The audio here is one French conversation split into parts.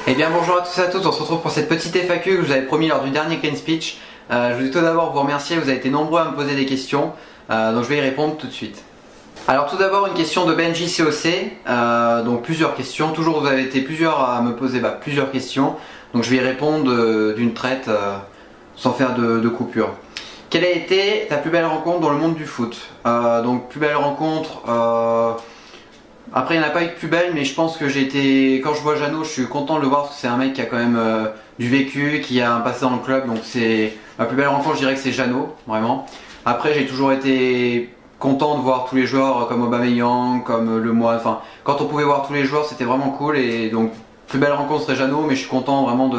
Eh bien bonjour à tous et à toutes, on se retrouve pour cette petite FAQ que je vous avais promis lors du dernier Green Speech. Je voulais tout d'abord vous remercier, vous avez été nombreux à me poser des questions, donc je vais y répondre tout de suite. Alors tout d'abord une question de Benji COC, donc plusieurs questions, toujours vous avez été plusieurs à me poser plusieurs questions, donc je vais y répondre d'une traite sans faire de coupure. Quelle a été ta plus belle rencontre dans le monde du foot? Donc plus belle rencontre, après il n'y en a pas eu de plus belle, mais je pense que j'ai été, quand je vois Jeannot, je suis content de le voir parce que c'est un mec qui a quand même du vécu, qui a un passé dans le club, donc c'est ma plus belle rencontre, je dirais que c'est Jeannot, vraiment. Après j'ai toujours été content de voir tous les joueurs comme Aubameyang, comme Le Moine, enfin quand on pouvait voir tous les joueurs c'était vraiment cool, et donc plus belle rencontre serait Jeannot, mais je suis content vraiment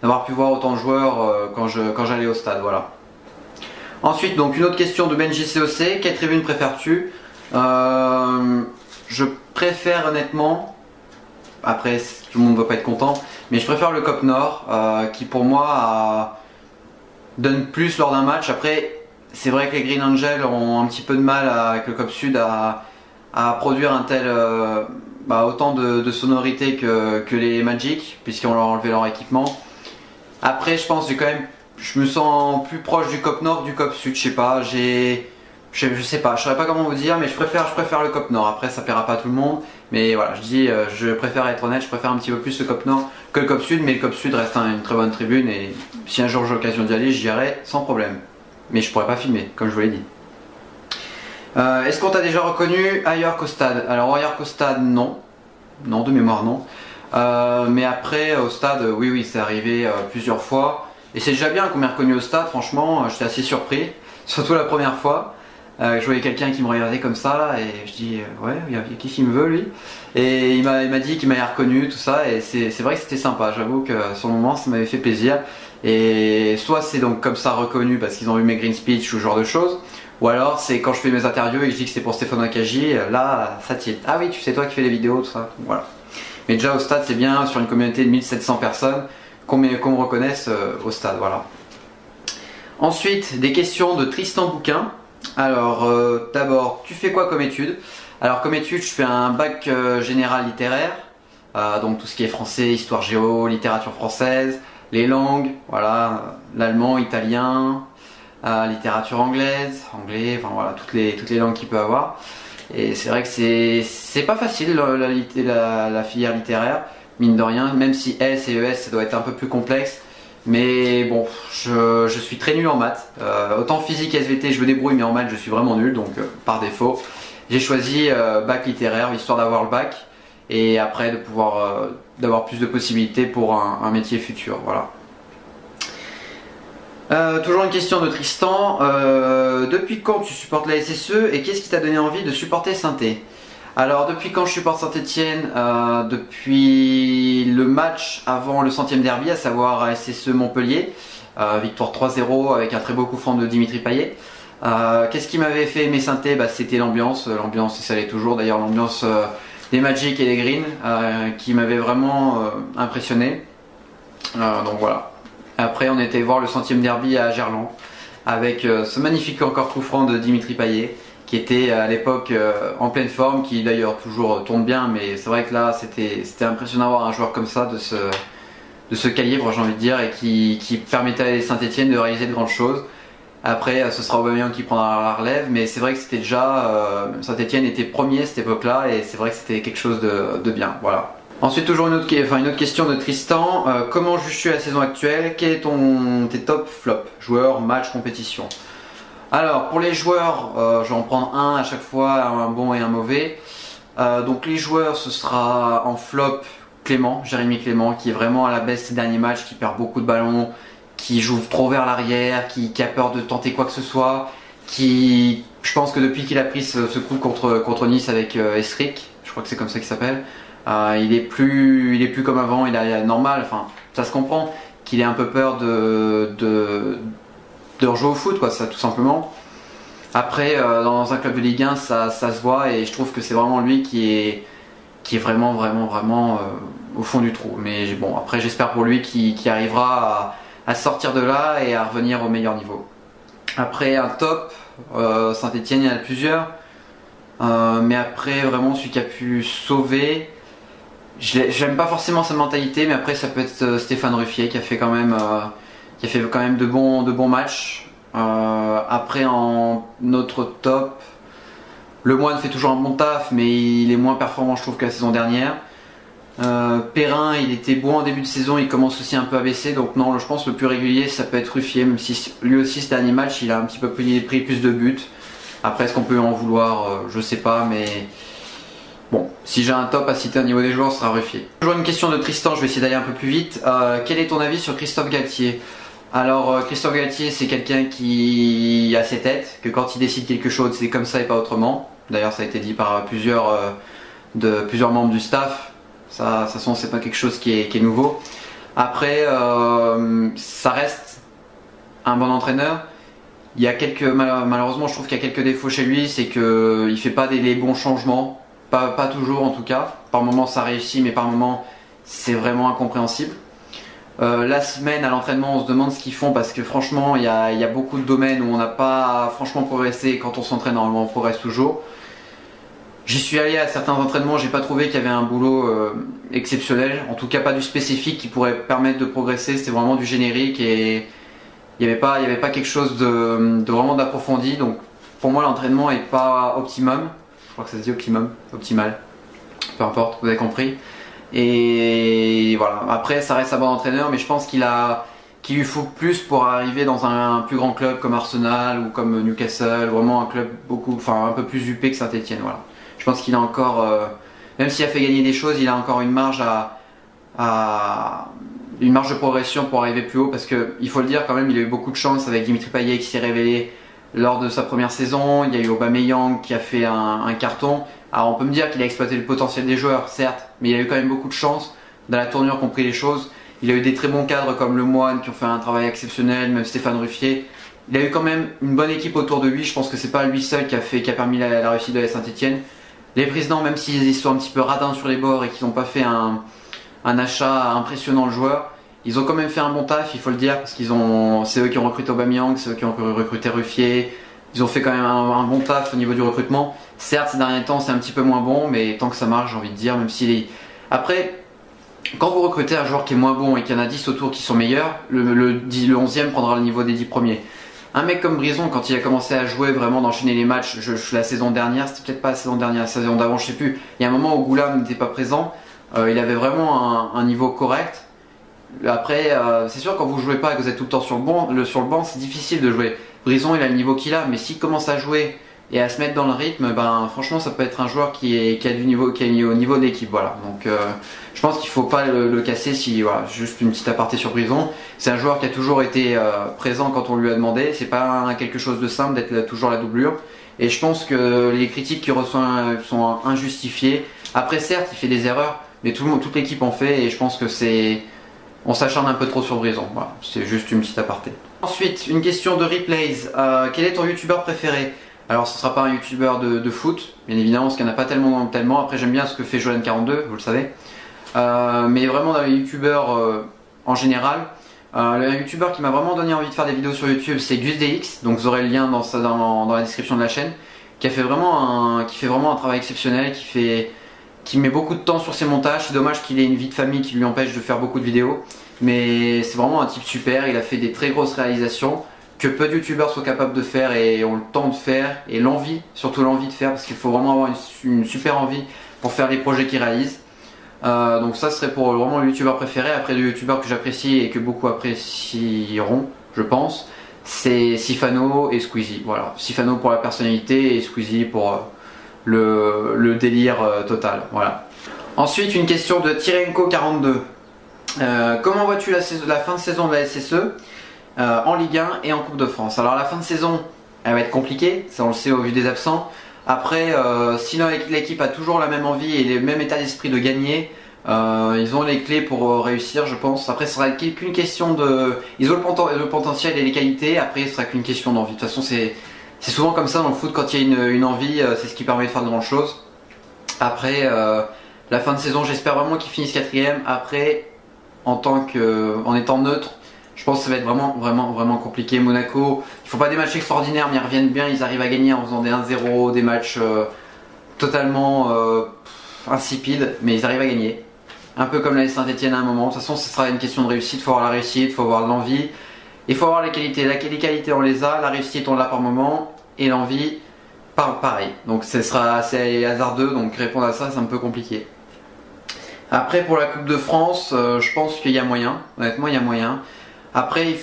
d'avoir pu voir autant de joueurs quand j'allais au stade, voilà. Ensuite donc une autre question de Benji COC, quelle tribune préfères-tu? Je préfère honnêtement, après tout le monde ne va pas être content, mais je préfère le COP Nord qui pour moi donne plus lors d'un match. Après c'est vrai que les Green Angels ont un petit peu de mal avec le COP Sud à produire un tel autant de sonorité que les Magic, puisqu'ils ont enlevé leur équipement. Après je pense que je me sens plus proche du COP Nord que du COP Sud, je sais pas, je sais pas, je saurais pas comment vous dire, mais je préfère le COP Nord. Après ça plaira pas à tout le monde, mais voilà, je dis, je préfère être honnête, je préfère un petit peu plus le COP Nord que le COP Sud, mais le COP Sud reste une très bonne tribune, et si un jour j'ai l'occasion d'y aller, j'y irai sans problème. Mais je pourrais pas filmer, comme je vous l'ai dit. Est-ce qu'on t'a déjà reconnu ailleurs qu'au stade? Alors ailleurs qu'au stade, non. Non, de mémoire non. Mais après au stade, oui, c'est arrivé plusieurs fois. Et c'est déjà bien qu'on m'ait reconnu au stade, franchement, j'étais assez surpris. Surtout la première fois. Je voyais quelqu'un qui me regardait comme ça là, et je dis ouais, il y a qui me veut lui, et il m'a dit qu'il m'avait reconnu, tout ça, et c'est vrai que c'était sympa, j'avoue que sur le moment ça m'avait fait plaisir. Et soit c'est donc comme ça reconnu parce qu'ils ont vu mes green speech ou ce genre de choses, ou alors c'est quand je fais mes interviews et que je dis que c'est pour Stéphane Akaji, là ça tilt, ah oui tu sais toi qui fais les vidéos, tout ça, voilà. Mais déjà au stade c'est bien, sur une communauté de 1700 personnes, qu'on me reconnaisse au stade, voilà. Ensuite des questions de Tristan Bouquin. Alors d'abord, tu fais quoi comme étude? Alors comme étude, je fais un bac général littéraire, donc tout ce qui est français, histoire géo, littérature française, les langues, voilà, l'allemand, italien, littérature anglaise, anglais, enfin voilà, toutes les langues qu'il peut avoir. Et c'est vrai que c'est pas facile la filière littéraire, mine de rien, même si S et ES ça doit être un peu plus complexe. Mais bon, je suis très nul en maths, autant physique et SVT je me débrouille, mais en maths je suis vraiment nul, donc par défaut j'ai choisi bac littéraire, histoire d'avoir le bac et après de pouvoir d'avoir plus de possibilités pour un métier futur, voilà. Toujours une question de Tristan, depuis quand tu supportes la SSE et qu'est-ce qui t'a donné envie de supporter Saint-Étienne? Alors depuis quand je supporte Saint-Étienne, depuis le match avant le 100e derby, à savoir SSE Montpellier, victoire 3-0 avec un très beau coup franc de Dimitri Payet. Qu'est-ce qui m'avait fait aimer Saint-Étienne? C'était l'ambiance, et ça l'est toujours d'ailleurs, l'ambiance des Magic et des Green, qui m'avait vraiment impressionné. Donc voilà. Après on était voir le 100e derby à Gerland, avec ce magnifique encore coup franc de Dimitri Payet, qui était à l'époque en pleine forme, qui d'ailleurs toujours tourne bien, mais c'est vrai que là c'était impressionnant d'avoir un joueur comme ça de ce calibre, j'ai envie de dire, et qui permettait à Saint-Étienne de réaliser de grandes choses. Après ce sera Aubameyang qui prendra la relève, mais c'est vrai que c'était déjà Saint-Étienne était premier à cette époque là, et c'est vrai que c'était quelque chose de bien, voilà. Ensuite toujours une autre question de Tristan, comment juges-tu la saison actuelle? Quel est tes top flop, joueurs, match, compétition? Alors pour les joueurs, je vais en prendre un à chaque fois, un bon et un mauvais. Donc les joueurs, ce sera en flop Clément, Jérémy Clément, qui est vraiment à la baisse ces derniers matchs, qui perd beaucoup de ballons, qui joue trop vers l'arrière, qui a peur de tenter quoi que ce soit, je pense que depuis qu'il a pris ce coup contre Nice avec Esric, je crois que c'est comme ça qu'il s'appelle, il est plus comme avant, il est normal, enfin ça se comprend qu'il ait un peu peur de rejouer au foot, quoi, ça, tout simplement. Après dans un club de Ligue 1 ça se voit, et je trouve que c'est vraiment lui qui est vraiment au fond du trou. Mais bon, après j'espère pour lui qu'il arrivera à sortir de là et à revenir au meilleur niveau. Après un top, Saint-Étienne, il y en a plusieurs. Mais après, vraiment, celui qui a pu sauver, j'aime pas forcément sa mentalité, mais après, ça peut être Stéphane Ruffier qui a fait quand même, de bons matchs. Après, en notre top, Le Moine fait toujours un bon taf, mais il est moins performant, je trouve, que la saison dernière. Perrin, il était bon en début de saison, il commence aussi un peu à baisser, donc non, je pense le plus régulier, ça peut être Ruffier, même si lui aussi, ce dernier match, il a un petit peu pris plus de buts. Après, est-ce qu'on peut en vouloir? Je sais pas, mais bon, si j'ai un top à citer au niveau des joueurs, ce sera Ruffier. Toujours une question de Tristan, je vais essayer d'aller un peu plus vite. Quel est ton avis sur Christophe Galtier? Alors, Christophe Galtier, c'est quelqu'un qui a ses têtes, que quand il décide quelque chose, c'est comme ça et pas autrement. D'ailleurs, ça a été dit par plusieurs membres du staff. Ça, de toute façon, c'est pas quelque chose qui est nouveau. Après, ça reste un bon entraîneur. Il y a malheureusement, je trouve qu'il y a quelques défauts chez lui, c'est qu'il ne fait pas les bons changements, pas toujours en tout cas. Par moments ça réussit, mais par moments c'est vraiment incompréhensible. La semaine à l'entraînement, on se demande ce qu'ils font parce que franchement, il y a beaucoup de domaines où on n'a pas franchement progressé. Quand on s'entraîne, normalement, on progresse toujours. J'y suis allé à certains entraînements, j'ai pas trouvé qu'il y avait un boulot exceptionnel, en tout cas pas du spécifique qui pourrait permettre de progresser. C'était vraiment du générique et il n'y avait pas quelque chose de vraiment d'approfondi. Donc pour moi, l'entraînement est pas optimum. Je crois que ça se dit optimal, peu importe, vous avez compris. Et voilà, après ça reste un bon entraîneur, mais je pense qu'il lui faut plus pour arriver dans un plus grand club comme Arsenal ou comme Newcastle, vraiment un club un peu plus huppé que Saint-Etienne. Voilà. Je pense qu'il a encore, même s'il a fait gagner des choses, il a encore une marge une marge de progression pour arriver plus haut, parce que il faut le dire quand même, il a eu beaucoup de chance avec Dimitri Payet qui s'est révélé lors de sa première saison. Il y a eu Aubameyang qui a fait un carton. Alors on peut me dire qu'il a exploité le potentiel des joueurs, certes, mais il a eu quand même beaucoup de chance dans la tournure qu'ont pris les choses. Il a eu des très bons cadres comme Le Moine qui ont fait un travail exceptionnel, même Stéphane Ruffier. Il a eu quand même une bonne équipe autour de lui. Je pense que c'est pas lui seul qui a permis la réussite de la Saint-Etienne. Les présidents, même s'ils sont un petit peu radins sur les bords et qu'ils n'ont pas fait un achat impressionnant le joueur, ils ont quand même fait un bon taf, il faut le dire, parce c'est eux qui ont recruté Aubameyang, c'est eux qui ont recruté Ruffier. Ils ont fait quand même un bon taf au niveau du recrutement. Certes, ces derniers temps, c'est un petit peu moins bon, mais tant que ça marche, j'ai envie de dire, même s'il est... Après, quand vous recrutez un joueur qui est moins bon et qu'il y en a 10 autour qui sont meilleurs, le 11e prendra le niveau des 10 premiers. Un mec comme Brisson, quand il a commencé à jouer, vraiment d'enchaîner les matchs, la saison dernière, c'était peut-être pas la saison dernière, la saison d'avant, je sais plus. Il y a un moment où Goulam n'était pas présent, il avait vraiment un niveau correct. Après, c'est sûr, quand vous jouez pas et que vous êtes tout le temps sur le banc, c'est difficile de jouer. Brisson, il a le niveau qu'il a, mais s'il commence à jouer et à se mettre dans le rythme, ben franchement, ça peut être un joueur qui a du niveau, qui est au niveau de l'équipe. Voilà. Donc, je pense qu'il faut pas le casser. Voilà, juste une petite aparté sur Brisson. C'est un joueur qui a toujours été présent quand on lui a demandé. C'est pas quelque chose de simple d'être toujours la doublure. Et je pense que les critiques qu'il reçoit sont injustifiées. Après, certes, il fait des erreurs, mais toute l'équipe en fait, et je pense que on s'acharne un peu trop sur Brisson. Voilà, c'est juste une petite aparté. Ensuite, une question de replays. Quel est ton youtubeur préféré? Alors, ce ne sera pas un youtubeur de foot, bien évidemment, parce qu'il n'y en a pas tellement. Après, j'aime bien ce que fait Jolan42, vous le savez. Mais vraiment, dans les youtubeurs en général, le youtubeur qui m'a vraiment donné envie de faire des vidéos sur YouTube, c'est GusDX. Donc, vous aurez le lien dans la description de la chaîne. Qui fait vraiment un travail exceptionnel, qui met beaucoup de temps sur ses montages. C'est dommage qu'il ait une vie de famille qui lui empêche de faire beaucoup de vidéos. Mais c'est vraiment un type super, il a fait des très grosses réalisations que peu de youtubeurs sont capables de faire et ont le temps de faire et l'envie, surtout l'envie de faire, parce qu'il faut vraiment avoir une super envie pour faire les projets qu'il réalise. Donc ça serait pour vraiment le youtubeur préféré. Après, le youtubeur que j'apprécie et que beaucoup apprécieront, je pense, c'est Sifano et Squeezie. Voilà, Sifano pour la personnalité et Squeezie pour le délire total. Voilà. Ensuite, une question de Tirenko42. Comment vois-tu la fin de saison de la SSE en Ligue 1 et en Coupe de France? Alors la fin de saison, elle va être compliquée, ça on le sait au vu des absents. Après, si l'équipe a toujours la même envie et le même état d'esprit de gagner, ils ont les clés pour réussir, je pense. Après, ce sera qu'une question de... Ils ont le potentiel et les qualités, après ce sera qu'une question d'envie. De toute façon, c'est souvent comme ça dans le foot, quand il y a une envie, c'est ce qui permet de faire de grandes choses. Après, la fin de saison, j'espère vraiment qu'ils finissent 4ème. Après, en étant neutre, je pense que ça va être vraiment compliqué. Monaco, ils font pas des matchs extraordinaires, mais ils reviennent bien, ils arrivent à gagner en faisant des 1-0, des matchs totalement insipide, mais ils arrivent à gagner. Un peu comme l'AS Saint-Etienne à un moment. De toute façon, ce sera une question de réussite. Il faut avoir la réussite, il faut avoir de l'envie. Il faut avoir les qualités. Les qualités, on les a. La réussite, on l'a par moment. Et l'envie, pareil. Donc, c'est hasardeux. Donc, répondre à ça, c'est un peu compliqué. Après, pour la Coupe de France, je pense qu'il y a moyen. Honnêtement, il y a moyen. Après,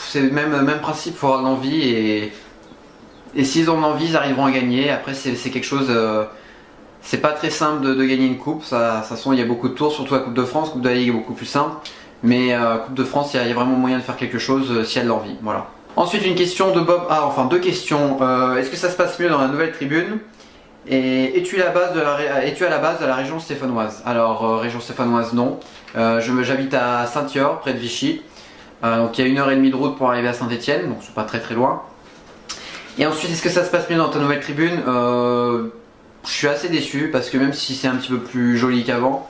c'est le même principe. Il faut avoir de l'envie. Et s'ils ont de l'envie, ils arriveront à gagner. Après, c'est quelque chose. C'est pas très simple de gagner une coupe. De toute façon, il y a beaucoup de tours, surtout la Coupe de France. Coupe de la Ligue est beaucoup plus simple. Mais Coupe de France, il y a vraiment moyen de faire quelque chose s'il y a de l'envie. Voilà. Ensuite, une question de Bob. Ah, enfin, deux questions. Est-ce que ça se passe mieux dans la nouvelle tribune? Et es-tu à la base de la région stéphanoise? Alors, région stéphanoise, non. J'habite à Saint-Yor, près de Vichy. Donc, il y a 1h30 de route pour arriver à Saint-Etienne. Donc, c'est pas très très loin. Et ensuite, est-ce que ça se passe mieux dans ta nouvelle tribune? Je suis assez déçu parce que même si c'est un petit peu plus joli qu'avant,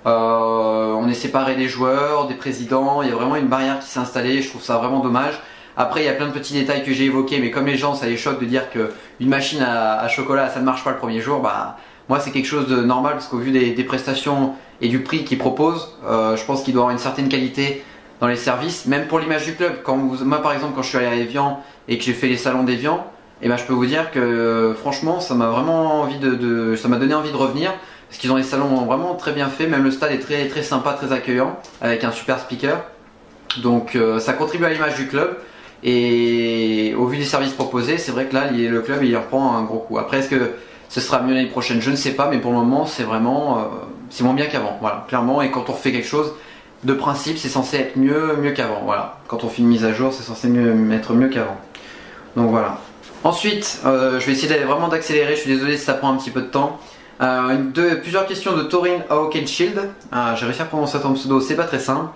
on est séparé des joueurs, des présidents, il y a vraiment une barrière qui s'est installée, je trouve ça vraiment dommage. Après, il y a plein de petits détails que j'ai évoqués, mais comme les gens, ça les choque de dire qu'une machine à chocolat, ça ne marche pas le premier jour, bah moi c'est quelque chose de normal parce qu'au vu des prestations et du prix qu'ils proposent, je pense qu'il doit avoir une certaine qualité dans les services, même pour l'image du club. Moi par exemple, quand je suis allé à Évian et que j'ai fait les salons d'Évian, et ben je peux vous dire que franchement ça m'a vraiment ça m'a donné envie de revenir parce qu'ils ont des salons vraiment très bien faits, même le stade est très très sympa, très accueillant avec un super speaker. Donc ça contribue à l'image du club et au vu des services proposés, c'est vrai que là le club il reprend un gros coup. Après est-ce que ce sera mieux l'année prochaine? Je ne sais pas, mais pour le moment c'est vraiment c'est moins bien qu'avant. Voilà, clairement. Et quand on refait quelque chose de principe, c'est censé être mieux qu'avant. Voilà, quand on fait une mise à jour, c'est censé être mieux qu'avant. Donc voilà. Ensuite, je vais essayer vraiment d'accélérer, je suis désolé si ça prend un petit peu de temps. Plusieurs questions de Torin Auckenshield. J'ai réussi à prononcer ton pseudo, c'est pas très simple.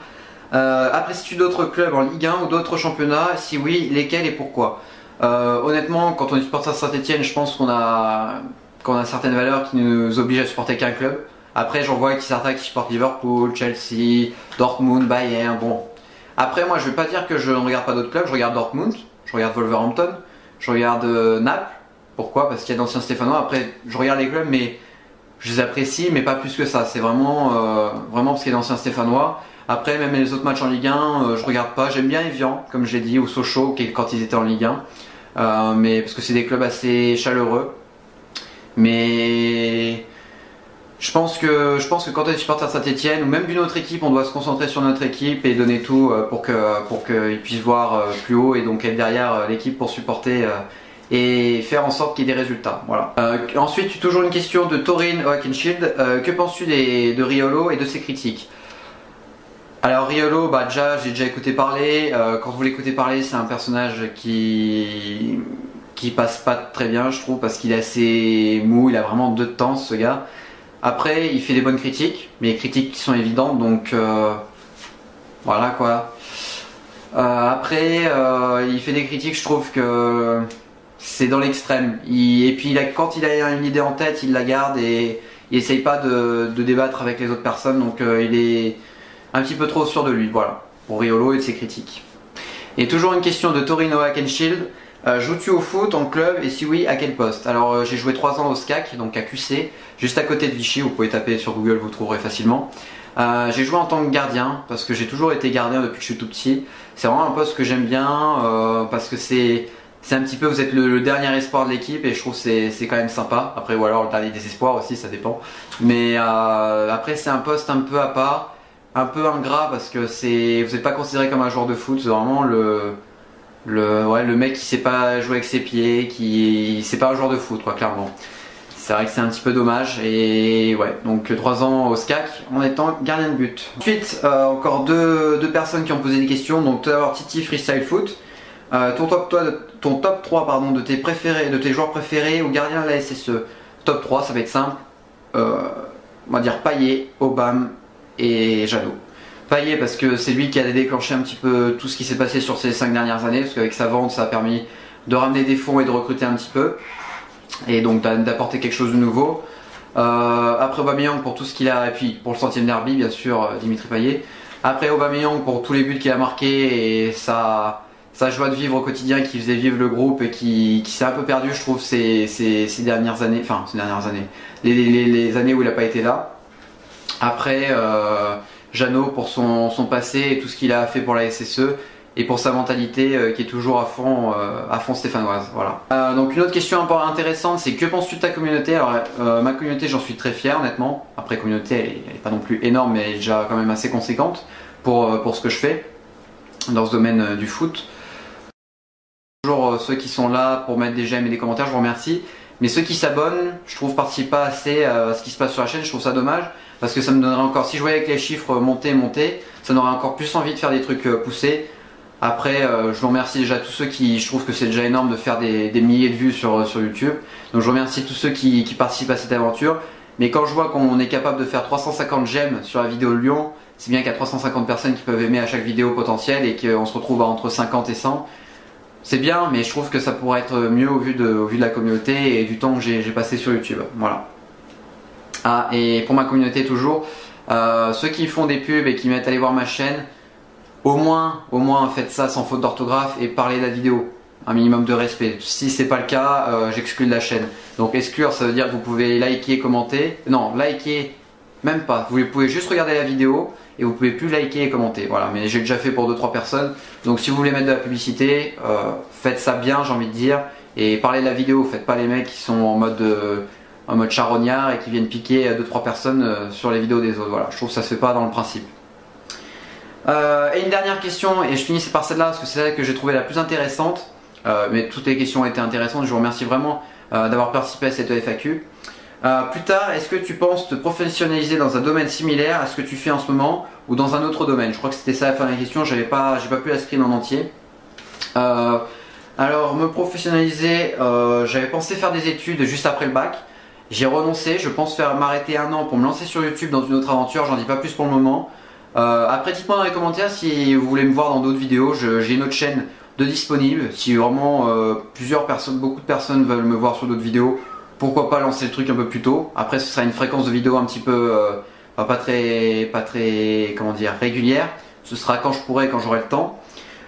Apprécies-tu d'autres clubs en Ligue 1 ou d'autres championnats? Si oui, lesquels et pourquoi? Honnêtement, quand on est supporter de Saint-Etienne, je pense qu'on a certaines valeurs qui nous obligent à supporter qu'un club. Après, j'en vois certains qui supportent Liverpool, Chelsea, Dortmund, Bayern. Bon. Après, moi, je vais pas dire que je ne regarde pas d'autres clubs. Je regarde Dortmund, je regarde Wolverhampton. Je regarde Naples, pourquoi? Parce qu'il y a d'anciens Stéphanois. Après, je regarde les clubs, mais je les apprécie, mais pas plus que ça. C'est vraiment parce qu'il y a d'anciens Stéphanois. Après, même les autres matchs en Ligue 1, je regarde pas. J'aime bien Evian, comme je l'ai dit, ou Sochaux, quand ils étaient en Ligue 1. Mais parce que c'est des clubs assez chaleureux. Mais je pense que quand on est supporter de Saint-Etienne ou même d'une autre équipe, on doit se concentrer sur notre équipe et donner tout pour qu'ils puissent voir plus haut et donc être derrière l'équipe pour supporter et faire en sorte qu'il y ait des résultats. Voilà. Ensuite, toujours une question de Torin Auckenshield. Que penses-tu de Riolo et de ses critiques? Alors Riolo, j'ai déjà écouté parler. Quand vous l'écoutez parler, c'est un personnage qui passe pas très bien, je trouve, parce qu'il est assez mou. Il a vraiment deux temps, ce gars. Après, il fait des bonnes critiques, mais les critiques qui sont évidentes, donc voilà quoi. Après, il fait des critiques, je trouve que c'est dans l'extrême. Et puis quand il a une idée en tête, il la garde et il essaye pas de débattre avec les autres personnes, donc il est un petit peu trop sûr de lui, voilà, pour Riolo et de ses critiques. Et toujours une question de Torino Auckenshield. Joues-tu au foot en club et si oui, à quel poste? Alors j'ai joué 3 ans au SCAC, donc à QC, juste à côté de Vichy, vous pouvez taper sur Google, vous trouverez facilement. J'ai joué en tant que gardien, parce que j'ai toujours été gardien depuis que je suis tout petit. C'est vraiment un poste que j'aime bien, parce que c'est un petit peu, vous êtes le dernier espoir de l'équipe et je trouve que c'est quand même sympa. Après, ou alors le dernier désespoir aussi, ça dépend. Mais après, c'est un poste un peu à part, un peu ingrat, parce que vous n'êtes pas considéré comme un joueur de foot, c'est vraiment le mec qui sait pas jouer avec ses pieds, c'est pas un joueur de foot quoi, clairement. C'est vrai que c'est un petit peu dommage et ouais, donc 3 ans au SCAC en étant gardien de but. Ensuite, encore deux personnes qui ont posé des questions. Donc tout d'abord Titi Freestyle Foot. Ton top 3 pardon, de tes joueurs préférés ou gardiens de la SSE. Top 3, ça va être simple. On va dire Payet, Aubame et Jadot. Payet parce que c'est lui qui a déclenché un petit peu tout ce qui s'est passé sur ces 5 dernières années, parce qu'avec sa vente ça a permis de ramener des fonds et de recruter un petit peu et donc d'apporter quelque chose de nouveau. Après Aubameyang pour tout ce qu'il a, et puis pour le 100e derby bien sûr, Dimitri Payet. Après Aubameyang pour tous les buts qu'il a marqués et sa sa joie de vivre au quotidien qui faisait vivre le groupe et qui s'est un peu perdu, je trouve, ces dernières années, enfin ces dernières années, les années où il n'a pas été là. Après, Jeannot pour son passé et tout ce qu'il a fait pour la SSE et pour sa mentalité qui est toujours à fond stéphanoise. Voilà. Donc une autre question un peu intéressante, c'est que penses-tu de ta communauté? Alors ma communauté, j'en suis très fier honnêtement. Après communauté, elle est pas non plus énorme, mais elle est déjà quand même assez conséquente pour ce que je fais dans ce domaine du foot. Toujours ceux qui sont là pour mettre des j'aime et des commentaires, je vous remercie. Mais ceux qui s'abonnent, je trouve participent pas assez à ce qui se passe sur la chaîne, je trouve ça dommage. Parce que ça me donnerait encore, si je voyais que les chiffres monter, ça m'aurait encore plus envie de faire des trucs poussés. Après, je vous remercie déjà tous ceux qui, je trouve que c'est déjà énorme de faire des milliers de vues sur YouTube. Donc je vous remercie tous ceux qui participent à cette aventure. Mais quand je vois qu'on est capable de faire 350 j'aime sur la vidéo de Lyon, c'est bien qu'il y a 350 personnes qui peuvent aimer à chaque vidéo potentielle et qu'on se retrouve à entre 50 et 100. C'est bien, mais je trouve que ça pourrait être mieux au vu de la communauté et du temps que j'ai passé sur YouTube. Voilà. Ah, et pour ma communauté toujours, ceux qui font des pubs et qui mettent allez voir ma chaîne, au moins faites ça sans faute d'orthographe et parlez de la vidéo. Un minimum de respect. Si c'est pas le cas, j'exclus de la chaîne. Donc exclure, ça veut dire que vous pouvez liker, commenter. Non, liker, même pas. Vous pouvez juste regarder la vidéo et vous pouvez plus liker et commenter. Voilà, mais j'ai déjà fait pour 2-3 personnes. Donc si vous voulez mettre de la publicité, faites ça bien, j'ai envie de dire. Et parlez de la vidéo, faites pas les mecs qui sont en mode charognard et qui viennent piquer 2-3 personnes sur les vidéos des autres. Voilà, je trouve que ça se fait pas dans le principe. Et une dernière question, et je finis par celle-là parce que c'est celle que j'ai trouvé la plus intéressante. Mais toutes les questions ont été intéressantes, je vous remercie vraiment d'avoir participé à cette FAQ. Plus tard, est-ce que tu penses te professionnaliser dans un domaine similaire à ce que tu fais en ce moment ou dans un autre domaine? Je crois que c'était ça la fin de la question, j'ai pas pu la screen en entier. Alors me professionnaliser, j'avais pensé faire des études juste après le bac. J'ai renoncé, je pense m'arrêter 1 an pour me lancer sur YouTube dans une autre aventure, j'en dis pas plus pour le moment. Après dites-moi dans les commentaires si vous voulez me voir dans d'autres vidéos, j'ai une autre chaîne de disponible. Si vraiment beaucoup de personnes veulent me voir sur d'autres vidéos, pourquoi pas lancer le truc un peu plus tôt. Après ce sera une fréquence de vidéo un petit peu pas très comment dire régulière. Ce sera quand je pourrai, quand j'aurai le temps.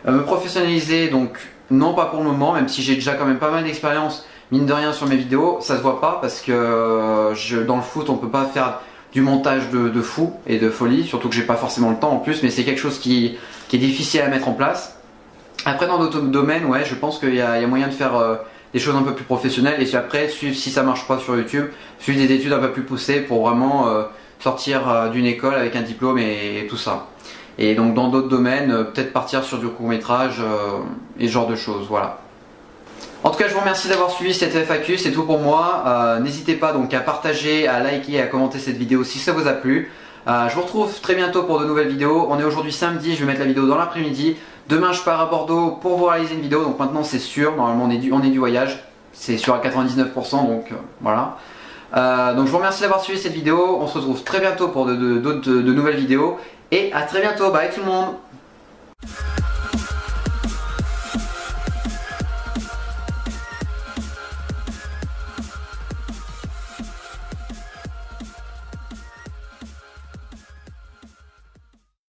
Me professionnaliser, donc non pas pour le moment, même si j'ai déjà quand même pas mal d'expérience mine de rien sur mes vidéos, ça se voit pas parce que dans le foot on peut pas faire du montage de fou et de folie, surtout que j'ai pas forcément le temps en plus, mais c'est quelque chose qui est difficile à mettre en place. Après dans d'autres domaines, ouais, je pense qu'il y a moyen de faire des choses un peu plus professionnelles et après suivre, si ça marche pas sur YouTube, suivre des études un peu plus poussées pour vraiment sortir d'une école avec un diplôme et tout ça. Et donc dans d'autres domaines, peut-être partir sur du court-métrage et ce genre de choses, voilà. En tout cas, je vous remercie d'avoir suivi cette FAQ, c'est tout pour moi. N'hésitez pas donc à partager, à liker et à commenter cette vidéo si ça vous a plu. Je vous retrouve très bientôt pour de nouvelles vidéos. On est aujourd'hui samedi, je vais mettre la vidéo dans l'après-midi. Demain, je pars à Bordeaux pour vous réaliser une vidéo, donc maintenant c'est sûr, normalement on est du voyage. C'est sûr à 99%, donc voilà. Donc je vous remercie d'avoir suivi cette vidéo. On se retrouve très bientôt pour de nouvelles vidéos. Et à très bientôt, bye tout le monde!